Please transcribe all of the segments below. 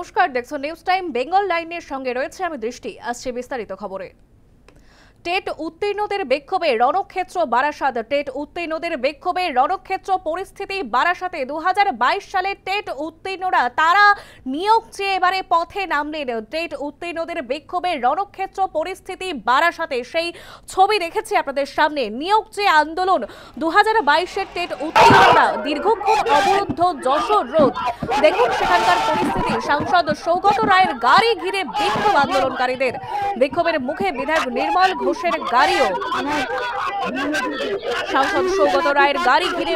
নমস্কার, দেখছো news time Bengal লাইনের সঙ্গে রয়েছে আমি দৃষ্টি। আসছে বিস্তারিত খবরে। টেট উত্তীর্ণদের বিক্ষোভে রণক্ষেত্র বারাসাত। টেট উত্তীর্ণদের বিক্ষোভে রণক্ষেত্র পরিস্থিতি বারাসাতে। 2022 সালে টেট উত্তীর্ণরা তারা নিয়োগ চেয়ে এবারে পথে নামলেন। টেট উত্তীর্ণদের বিক্ষোভে রণক্ষেত্র পরিস্থিতি বারাসাতে, সেই ছবি দেখেছি আপনাদের সামনে। নিয়োগ চেয়ে আন্দোলন। 2022-এর টেট উত্তীর্ণরা দীর্ঘক্ষণ অবরুদ্ধ যশোর রোড। দেখুন সেখানকার পরিস্থিতি। সাংসদ সৌগত রায়ের গাড়ি ঘিরে বিক্ষোভ আন্দোলনকারীদের। বিক্ষোভের মুখে বিধায়ক নির্মল ঘোষের গাড়িও। সাংসদ সৌগত রায়ের গাড়ি ঘিরে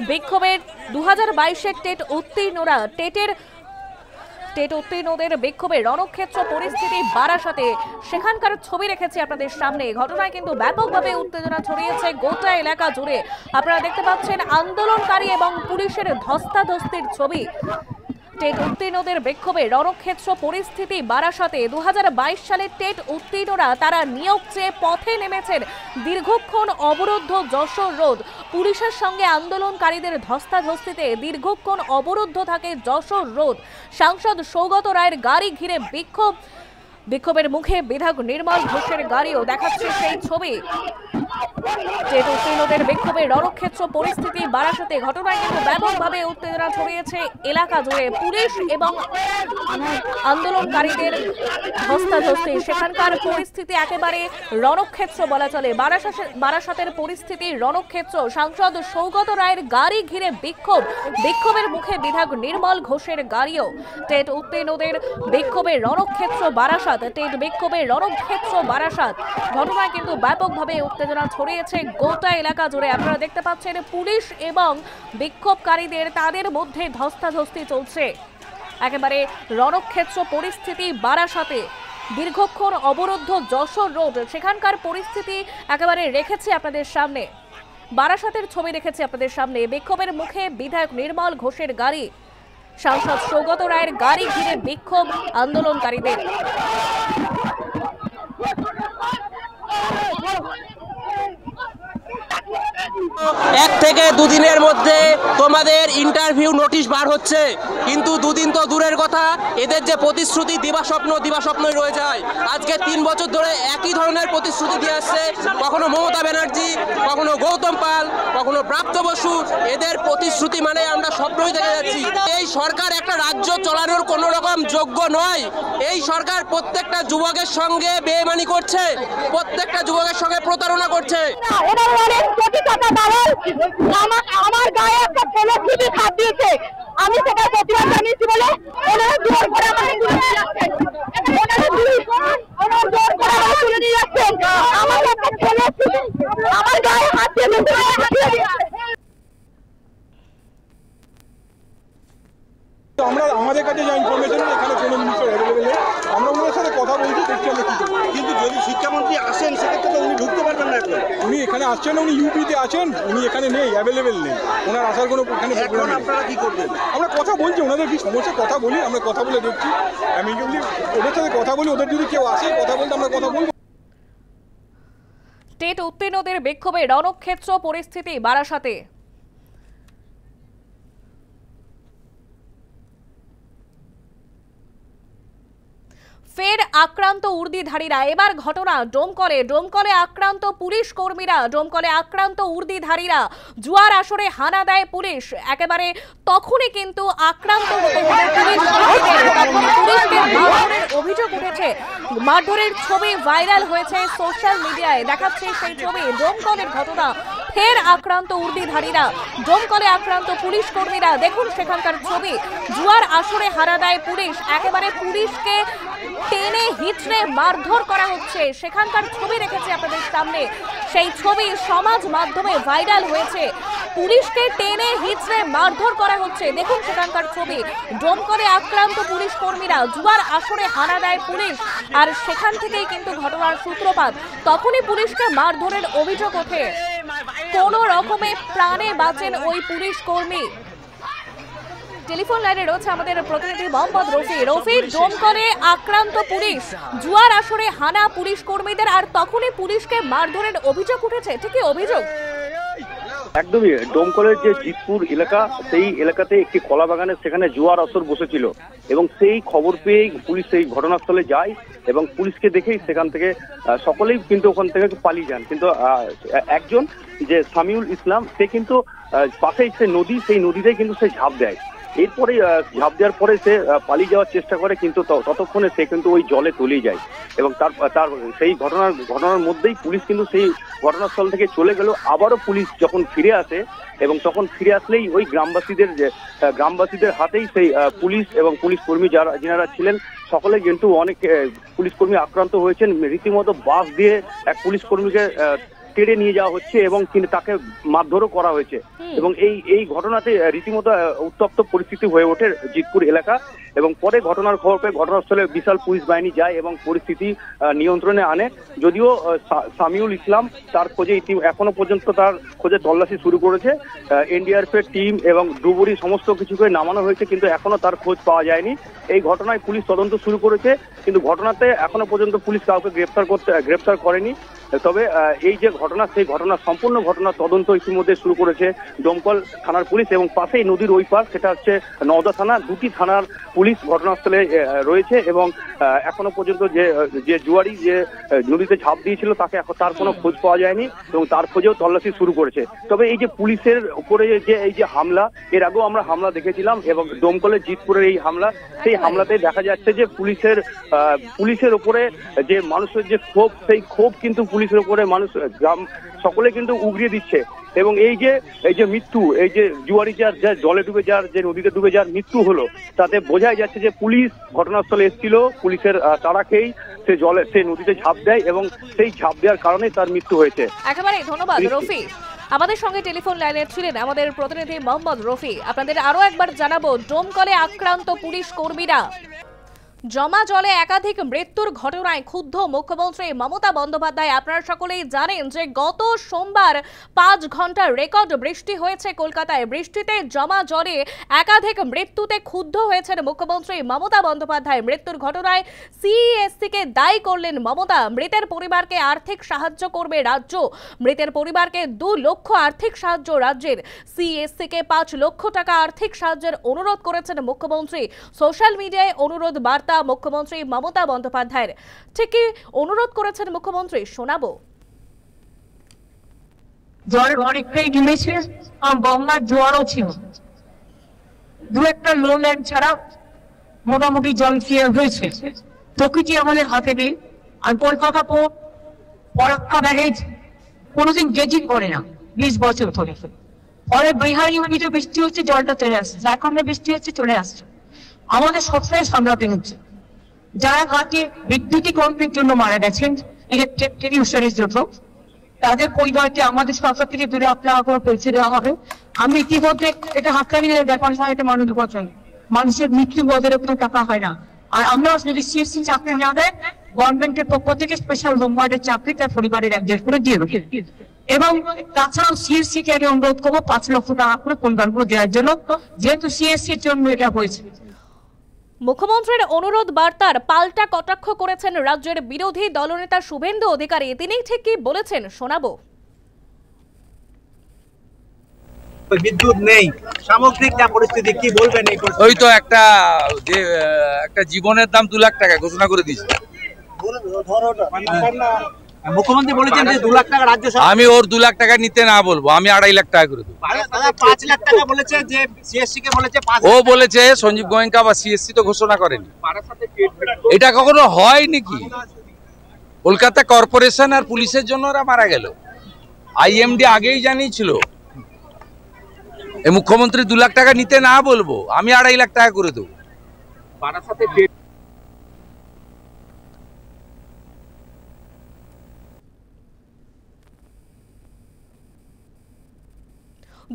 বিক্ষোভের 2022-এর টেট উত্তীর্ণরা টেট উত্তীর্ণদের বিক্ষোভে রণক্ষেত্র পরিস্থিতি বারাসাতে। সেখানকার ছবি রেখেছি আপনাদের সামনে। ঘটনায় কিন্তু ব্যাপকভাবে উত্তেজনা ছড়িয়েছে গোটা এলাকা জুড়ে। আপনারা দেখতে পাচ্ছেন আন্দোলনকারী এবং পুলিশের ধস্তাধস্তির ছবি। টেট উত্তীর্ণদের বিক্ষোভে রণক্ষেত্র পরিস্থিতি বারাসাতে। 2022 সালে টেট উত্তীর্ণরা তারা নিয়োগ চেয়ে পথে নেমেছেন। দীর্ঘক্ষণ অবরুদ্ধ যশোর রোড। পুলিশের সঙ্গে আন্দোলনকারীদের ধস্তাধস্তিতে দীর্ঘক্ষণ অবরুদ্ধ থাকে যশোর রোড। সাংসদ সৌগত রায়ের গাড়ি ঘিরে বিক্ষোভের মুখে বিধায়ক নির্মল ঘোষের গাড়িও। দেখাচ্ছে সেই ছবি। টেট উত্তীর্ণদের বিক্ষোভে রণক্ষেত্র পরিস্থিতি বারাসাতে। ঘটনায় কিন্তু ব্যাপকভাবে উত্তেজনা ছড়িয়েছে এলাকা জুড়ে। পুলিশ এবং আন্দোলনকারীদের ধস্তাধস্তি। সেখানকার পরিস্থিতি একেবারে রণক্ষেত্র বলা চলে। বারাসাতের পরিস্থিতি রণক্ষেত্র। সাংসদ সৌগত রায়ের গাড়ি ঘিরে বিক্ষোভের মুখে বিধায়ক নির্মল ঘোষের গাড়িও। টেট উত্তীর্ণদের বিক্ষোভে রণক্ষেত্র বারাসাত। টেট বিক্ষোভে রণক্ষেত্র বারাসাত। ঘটনায় কিন্তু ব্যাপকভাবে উত্তেজনা ছড়িয়েছে গোটা এলাকা জুড়ে। আপনারা দেখতে পাচ্ছেন পুলিশ এবং বিক্ষোভকারীদের তাদের মধ্যে ধস্তাধস্তি চলছে। একেবারে রণক্ষেত্র পরিস্থিতি বারাসাতে। দীর্ঘক্ষণ অবরুদ্ধ যশোর রোড। সেখানকার পরিস্থিতি একেবারে রেখেছি আপনাদের সামনে। বারাসাতের ছবি রেখেছি আপনাদের সামনে। বিক্ষোভের মুখে বিধায়ক নির্মল ঘোষের গাড়ি। সাংসদ সৌগত রায়ের গাড়ি ঘিরে বিক্ষোভ আন্দোলনকারীদের। এক থেকে দুদিনের মধ্যে তোমাদের ইন্টারভিউ নোটিশ বার হচ্ছে, কিন্তু দুদিন তো দূরের কথা, এদের যে প্রতিশ্রুতি দিবাস্বপ্নই রয়ে যায়। আজকে 3 বছর ধরে একই ধরনের প্রতিশ্রুতি দিয়ে আসছে। কখনো মমতা ব্যানার্জি, কখনো গৌতম পাল, কখনো প্রাপ্ত বসু। এদের প্রতিশ্রুতি মানে আমরা স্বপ্নই দেখে যাচ্ছি। এই সরকার একটা রাজ্য চালানোর কোনো রকম যোগ্য নয়। এই সরকার প্রত্যেকটা যুবকের সঙ্গে বেইমানি করছে, প্রত্যেকটা যুবকের সঙ্গে প্রতারণা করছে। আমার গায়ে একটা ছেলে খুবই খাপ দিয়েছে। আমি সেটা প্রতিবাদ জানিয়েছি বলে ওনারা জোর করে আমাকে তুলে নিয়ে যাচ্ছেন। তুলে নিয়ে যাচ্ছেন। আমার একটা ছেলে আমার গায়ে হাত দিয়ে আমরা আমাদের কাছে যা ইনফরমেশন, এখানে কোনো মিনিস্টার অ্যাভেলেবেল নেই। আমরা ওনার সাথে কথা বলছি, দেখছি আমরা কি করব। কিন্তু যদি শিক্ষামন্ত্রী আসেন সেক্ষেত্রে তো উনি ঢুকতে পারবেন না। এখন উনি এখানে আসছেন, উনি ইউপিতে আছেন, উনি এখানে নেই, অ্যাভেলেবেল নেই। ওনার আসার কোনো এখানে প্রোগ্রাম নেই। আপনারা কি করবেন? আমরা কথা বলছি, ওনাদের কি সমস্যা কথা বলি, আমরা কথা বলে দেখছি। আমি যদি ওদের সাথে কথা বলি, ওদের যদি কেউ আসে কথা বলতে, আমরা কথা বলবো। টেট উত্তীর্ণদের বিক্ষোভে রণক্ষেত্র পরিস্থিতি বারাসাতে। ফের আক্রান্ত উর্দিধারীরা। এবার ঘটনা ডোমকলে আক্রান্ত পুলিশ কর্মীরা। ডোমকলে আক্রান্ত উর্দিধারীরা। জুয়ার আসরে হানা দেয় পুলিশ। একেবারে তখনই কিন্তু আক্রান্ত হতে হলো পুলিশ কর্মীদের। তখনই পুলিশকে মারধরের অভিযোগ উঠেছে। মারধরের ছবি ভাইরাল হয়েছে সোশ্যাল মিডিয়ায়। দেখাচ্ছে সেই ছবি। ডোমকলের ঘটনা। ফের আক্রান্ত উর্দিধারীরা। ডোমকলে আক্রান্ত পুলিশ কর্মীরা। দেখুন সেখানকার ছবি। জুয়ার আসরে হানা দেয় পুলিশ। একেবারে পুলিশকে টেনে হিচড়ে মারধর করা হচ্ছে। সেখানকার ছবি রেখেছে আপনাদের সামনে। সেই ছবি সমাজ মাধ্যমে ভাইরাল হয়েছে। পুলিশকে টেনে হিচড়ে মারধর করা হচ্ছে। দেখুন সেখানকার ছবি। ডোমকলে আক্রান্ত পুলিশ কর্মীরা। জুয়ার আসরে হানা দেয় পুলিশ। আর সেখান থেকেই কিন্তু ঘটনার সূত্রপাত। তখনই পুলিশকে মারধরের অভিযোগ ওঠে। কোনো রকমে প্রাণে বাঁচেন ওই পুলিশ কর্মী। টেলিফোন লাইনে রয়েছে আমাদের প্রতিনিধি মোহাম্মদ রফি। ডোমকলে আক্রান্ত পুলিশ। জুয়ার আসরে হানা পুলিশ কর্মীদের। আর তখনই পুলিশকে মারধরের অভিযোগ উঠেছে। ঠিকই অভিযোগ। একদমই ডোমকলের যে জিতপুর এলাকা, সেই এলাকাতে একটি কলা বাগানে সেখানে জুয়ার আসর বসেছিল এবং সেই খবর পেয়ে পুলিশ সেই ঘটনাস্থলে যায় এবং পুলিশকে দেখেই সেখান থেকে সকলেই কিন্তু ওখান থেকে পালিয়ে যান। কিন্তু একজন যে সামিউল ইসলাম, সে কিন্তু পাশেই যে নদী, সেই নদীতেই কিন্তু সে ঝাঁপ দেয়। এরপরে ঝাঁপ দেওয়ার পরে সে পালিয়ে যাওয়ার চেষ্টা করে, কিন্তু ততক্ষণে সে কিন্তু ওই জলে তলিয়ে যায় এবং তার সেই ঘটনার মধ্যেই পুলিশ কিন্তু সেই ঘটনাস্থল থেকে চলে গেল। আবারও পুলিশ যখন ফিরে আসে এবং তখন ফিরে আসলেই ওই গ্রামবাসীদের হাতেই সেই পুলিশ এবং পুলিশ কর্মী যারা ছিলেন সকলে কিন্তু অনেক পুলিশ কর্মী আক্রান্ত হয়েছেন। রীতিমতো বাস দিয়ে এক পুলিশ কর্মীকে টেনে নিয়ে যাওয়া হচ্ছে এবং তাকে মারধরও করা হয়েছে এবং এই ঘটনাতে রীতিমতো উত্তপ্ত পরিস্থিতি হয়ে ওঠে জিতপুর এলাকা এবং পরে ঘটনার খবর পেয়ে ঘটনাস্থলে বিশাল পুলিশ বাহিনী যায় এবং পরিস্থিতি নিয়ন্ত্রণে আনে। যদিও সামিউল ইসলাম তার খোঁজে এখনো পর্যন্ত তার খোঁজে তল্লাশি শুরু করেছে, এনডিআরএফ এর টিম এবং ডুবুরি সমস্ত কিছুকে নামানো হয়েছে, কিন্তু এখনো তার খোঁজ পাওয়া যায়নি। এই ঘটনায় পুলিশ তদন্ত শুরু করেছে, কিন্তু ঘটনাতে এখনো পর্যন্ত পুলিশ কাউকে গ্রেফতার করেনি। তবে এই যে ঘটনা, সেই ঘটনা সম্পূর্ণ ঘটনার তদন্ত ইতিমধ্যে শুরু করেছে দমকল থানার পুলিশ এবং পাশেই নদীর ওই পার, সেটা হচ্ছে নওদা থানা। দুটি থানার পুলিশ ঘটনাস্থলে রয়েছে এবং এখনো পর্যন্ত যে জুয়ারি যে নদীতে ঝাঁপ দিয়েছিল তার কোনো খোঁজ পাওয়া যায়নি এবং তার খোঁজেও তল্লাশি শুরু করেছে। তবে এই যে পুলিশের উপরে এই যে হামলা, এর আগেও আমরা হামলা দেখেছিলাম এবং দমকলের জিতপুরের এই হামলা, সেই হামলাতে দেখা যাচ্ছে যে পুলিশের উপরে যে মানুষের যে ক্ষোভ, সেই ক্ষোভ কিন্তু পুলিশের উপরে মানুষ গ্রাম সকলে কিন্তু উগরিয়ে দিচ্ছে এবং এই যে মৃত্যু, এই যে জুয়ারি যার জলে ডুবে যে নদীতে ডুবে যার মৃত্যু হলো, তাতে বোঝাই যাচ্ছে যে পুলিশ ঘটনাস্থলে এসেছিল, পুলিশের তাড়া খেয়েই সে নদীতে ঝাঁপ দেয় এবং সেই ঝাঁপ দেওয়ার কারণে তার মৃত্যু হয়েছে। একেবারে ধন্যবাদ রফি। আমাদের সঙ্গে টেলিফোন লাইনে ছিলেন আমাদের প্রতিনিধি মোহাম্মদ রফি। আপনাদের আরো একবার জানাবো, ডোমকলে আক্রান্ত পুলিশ কর্মীরা। জমা জলে একাধিক মৃত্যুর ঘটনায় ক্ষুব্ধ মুখ্যমন্ত্রী মমতা বন্দ্যোপাধ্যায়। আপনারা সকলেই জানেন যে গত সোমবার 5 ঘন্টার রেকর্ড বৃষ্টি হয়েছে কলকাতায়। বৃষ্টিতে জমা জলে একাধিক মৃত্যুতে ক্ষুব্ধ হয়েছেন মুখ্যমন্ত্রী মমতা বন্দ্যোপাধ্যায়। মৃত্যুর ঘটনায় সিইএসসিকে দায়ী করলেন মমতা। মৃতের পরিবারকে আর্থিক সাহায্য করবে রাজ্য। মৃতের পরিবারকে 2 লক্ষ আর্থিক সাহায্য রাজ্যের। সিইএসসিকে 5 লক্ষ টাকা আর্থিক সাহায্যের অনুরোধ করেছেন মুখ্যমন্ত্রী। সোশ্যাল মিডিয়ায় অনুরোধ বার্তা মুখ্যমন্ত্রী মমতা বন্দ্যোপাধ্যায়ের। ঠিক কি অনুরোধ করেছেন মুখ্যমন্ত্রী, শোনাবো। জল অনেকটাই নেমেছে, গঙ্গার জোয়ারও ছিল। 2-1টা লো ল্যান্ড ছাড়া মোটামুটি জল ক্লিয়ার হয়েছে। প্রকৃতি আমাদের হাতে নেই। আর কলকাতা পরাক্কা ব্যারেজ কোনোদিন গেজিং করে না 20 বছর ধরে। পরে বিহারি ইউনিটে বৃষ্টি হচ্ছে, জলটা চলে আসছে। ঝাড়খণ্ডে বৃষ্টি হচ্ছে, চলে আসছে। আমাদের সবসময় সামলাতে হচ্ছে। যারা ঘাটে বিদ্যুতীকরণের জন্য মারা গেছেন, ইলেকট্রিক জন্য, তাদের পরিবারকে আমাদের সরকার থেকে 2 লাখ টাকা করে পৌঁছে দেওয়া হবে। আমি ইতিমধ্যে এটা হাততালি ব্যাপার নয়, এটা মাননীয় বচন। মানুষের মৃত্যু বদলে কোনো টাকা হয় না। আর আমরা যদি সিএসসি চাকরি না দেয়, গভর্নমেন্টের পক্ষ থেকে স্পেশাল হোমগার্ডের চাকরি তার পরিবারের একজন করে দিয়ে দেবে। এবং তাছাড়াও সিএসসি কে আমি অনুরোধ করবো 5 লক্ষ টাকা করে পরিবারগুলো দেওয়ার জন্য, যেহেতু সিএসসির জন্য এটা হয়েছে। মুখ্যমন্ত্রীর অনুরোধ বার্তার পাল্টা কটাক্ষ করেছেন রাজ্যের বিরোধী দলনেতা শুভেন্দু অধিকারী। তিনি ঠিক কি বলেছেন, শোনাবো। বিদ্যুৎ নেই, সামগ্রিক যা পরিস্থিতি, কি বলবেন? ওই তো একটা জীবনের দাম 2 লাখ টাকা ঘোষণা করে দিয়েছে মুখ্যমন্ত্রী। বলেছেন যে 2 লাখ টাকা রাজ্য সরকার। আমি ওর 2 লাখ টাকা নিতে না বলবো, আমি 2.5 লাখ টাকা করে দেবো। 5 লাখ টাকা বলেছে, যে সিএসসি কে বলেছে 5। ও বলেছে সঞ্জীব গোয়েঙ্কা বা সিএসসি তো ঘোষণা করেনি। এটা কখনো হয় নাকি? কলকাতা কর্পোরেশন আর পুলিশের জন্য ওরা মারা গেল। আইএমডি আগেই জানিয়েছিল। এই মুখ্যমন্ত্রী 2 লাখ টাকা নিতে না বলবো, আমি 2.5 লাখ টাকা করে দেবো।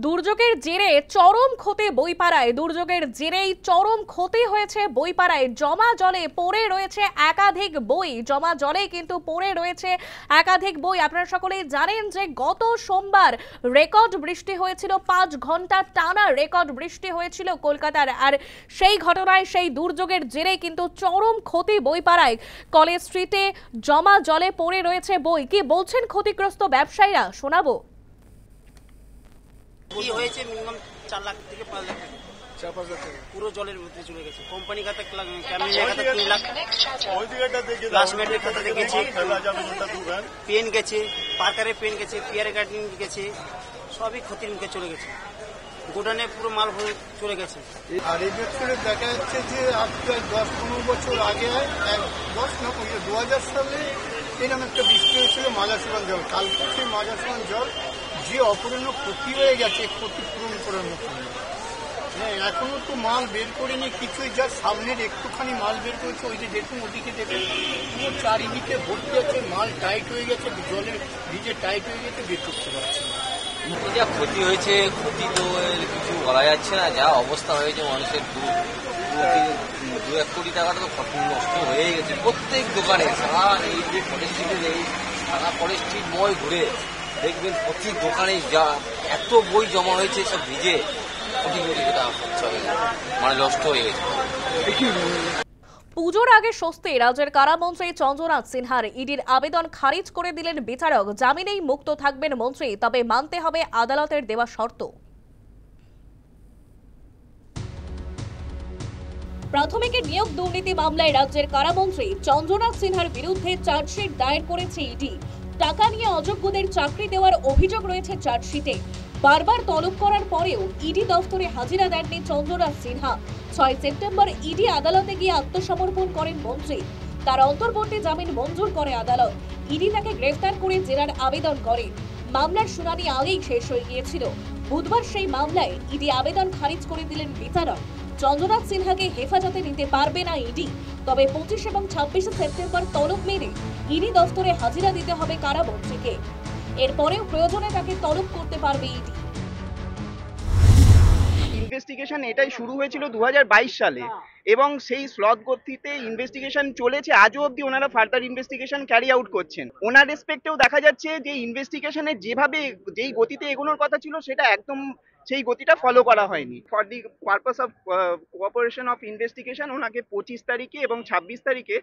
দুর্যোগের জেরে চরম ক্ষতি বইপাড়ায়। দুর্যোগের জেরেই চরম ক্ষতি হয়েছে বইপাড়ায়। জমা জলে পড়ে রয়েছে একাধিক বই। জমা জলে কিন্তু পড়ে রয়েছে একাধিক বই। আপনারা সকলেই জানেন যে গত সোমবার রেকর্ড বৃষ্টি হয়েছিল, 5 ঘন্টা টানা রেকর্ড বৃষ্টি হয়েছিল কলকাতার। আর সেই ঘটনায়, সেই দুর্যোগের জেরে কিন্তু চরম ক্ষতি বইপাড়ায়। কলেজ স্ট্রিটে জমা জলে পড়ে রয়েছে বই। কি বলছেন ক্ষতিগ্রস্ত ব্যবসায়ীরা, শোনাবো। কি হয়েছে মিনিমাম 4 লাখ থেকে 5 লাখ টাকা, 4-5 লাখ টাকা পুরো জলের মধ্যে চলে গেছে। কোম্পানি খাতা ক্যামেরা খাতা 3 লাখ, ক্লাসমেটের খাতা গেছে, পেন গেছে, পার্কারের পেন গেছে, পিয়ার গার্ডেন গেছে, সবই ক্ষতির মুখে চলে গেছে। গোডানে পুরো মাল হয়ে চলে গেছে। আর এই বছরে দেখা যাচ্ছে যে আজ প্রায় 10-15 বছর আগে 2000 সালে এরকম একটা বৃষ্টি হয়েছিল মাজাসমান জল। কালকে সেই মাজাসমান জল যে অপূরণীয় ক্ষতি হয়ে গেছে, ক্ষতিপূরণ করার মতো হ্যাঁ, এখনো তো মাল বের করিনি কিছুই, যার সামনের একটুখানি মাল বের করেছে। ওই যে দেখুন ওদিকে দেখুন পুরো চারিদিকে ভর্তি আছে, মাল টাইট হয়ে গেছে, জলের ভিজে টাইট হয়ে গেছে, বের করতে পারছে না। যা ক্ষতি হয়েছে, ক্ষতি তো কিছু বলা যাচ্ছে না। যা অবস্থা হয়েছে মানুষের 2-1 কোটি টাকাটা তো নষ্ট হয়ে গেছে প্রত্যেক দোকানে। সারা এই যে পরিস্থিতি নেই, সারা পরিস্থিতিময় ঘুরে দেখবেন প্রতি দোকানে যা এত বই জমা হয়েছে, সব ভিজে কোটি কোটি টাকা খরচ হয়ে গেছে, মানে নষ্ট হয়ে গেছে। পুজোর আগে স্বস্তি রাজ্যের কারামন্ত্রী চন্দ্রনাথ সিনহার ইডির আবেদন খারিজ করে দিলেন বিচারক। জামিনেই মুক্ত থাকবেন মন্ত্রী, তবে মানতে হবে আদালতের দেওয়া শর্ত। প্রাথমিকের নিয়োগ দুর্নীতি মামলায় রাজ্যের কারামন্ত্রী চন্দ্রনাথ সিনহার বিরুদ্ধে চার্জশিট দায়ের করেছে ইডি। টাকা নিয়ে অযোগ্যদের চাকরি দেওয়ার অভিযোগ রয়েছে চার্জশিটে। বারবার তলব করার পরেও ইডি দফতরে হাজিরা দেননি চন্দ্রনাথ সিনহা। 6 সেপ্টেম্বর ইডি আদালতে গিয়ে আত্মসমর্পণ করেন মন্ত্রী। তার অন্তর্বর্তী জামিন মঞ্জুর করে আদালত। ইডি তাকে গ্রেফতার করে জেরার আবেদন করে। মামলার শুনানি আগেই শেষ হয়ে গিয়েছিল। বুধবার সেই মামলায় ইডি আবেদন খারিজ করে দিলেন বিচারক। চন্দ্রনাথ সিনহাকে হেফাজতে নিতে পারবে না ইডি, তবে 25 এবং 26 সেপ্টেম্বর তলব মেরে ইডি দফতরে হাজিরা দিতে হবে কারামন্ত্রীকে। এরপরেও প্রয়োজনে তাকে তলব করতে পারবে ইডি। ইনভেস্টিগেশন এটাই শুরু হয়েছিল 2022 সালে এবং সেই স্লথ গতিতে ইনভেস্টিগেশন চলেছে। আজও অবধি ওনারা ফার্দার ইনভেস্টিগেশন ক্যারি আউট করছেন। ওনার রেসপেক্টেও দেখা যাচ্ছে যে ইনভেস্টিগেশনের যেই গতিতে এগোনোর কথা ছিল সেটা একদম সেই গতিটা ফলো করা হয়নি। For the purpose of cooperation of investigation ওনাকে 25 তারিখে এবং 26 তারিখে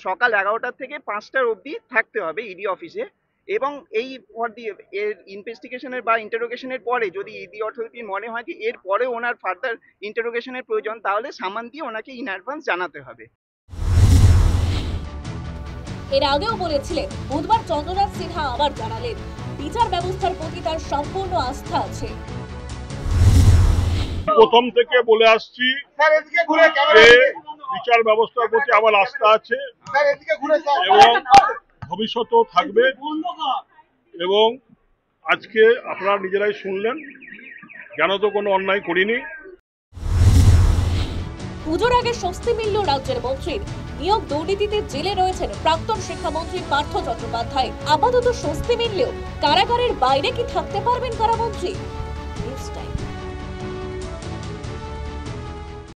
সকাল 11টা থেকে 5টার অবধি থাকতে হবে ইডি অফিসে। এবং এই ফর দি এর ইনভেস্টিগেশনের বা ইন্টারোগেশনের পরে যদি ইডি অথরিটি মনে হয় যে এর পরে ওনার ফার্দার ইন্টারোগেশনের প্রয়োজন, তাহলে সামান দিয়ে ওনাকে ইন অ্যাডভান্স জানাতে হবে। এর আগেও বলেছিলেন, বুধবার চন্দ্রনাথ সিনহা আবার জানালেন বিচার ব্যবস্থার প্রতি তার সম্পূর্ণ আস্থা আছে। প্রথম থেকে বলে আসছি যে বিচার ব্যবস্থার প্রতি আমার আস্থা আছে এবং ভবিষ্যতেও থাকবে। এবং আজকে আপনারা নিজেরাই শুনলেন, কেন তো কোনো অন্যায় করিনি। পুজোর আগে স্বস্তি মিলল রাজ্যের মন্ত্রীর। নিয়োগ দুর্নীতিতে জেলে রয়েছেন প্রাক্তন শিক্ষামন্ত্রী পার্থ চট্টোপাধ্যায়। আপাতত স্বস্তি মিললেও কারাগারের বাইরে কি থাকতে পারবেন কারামন্ত্রী? News time.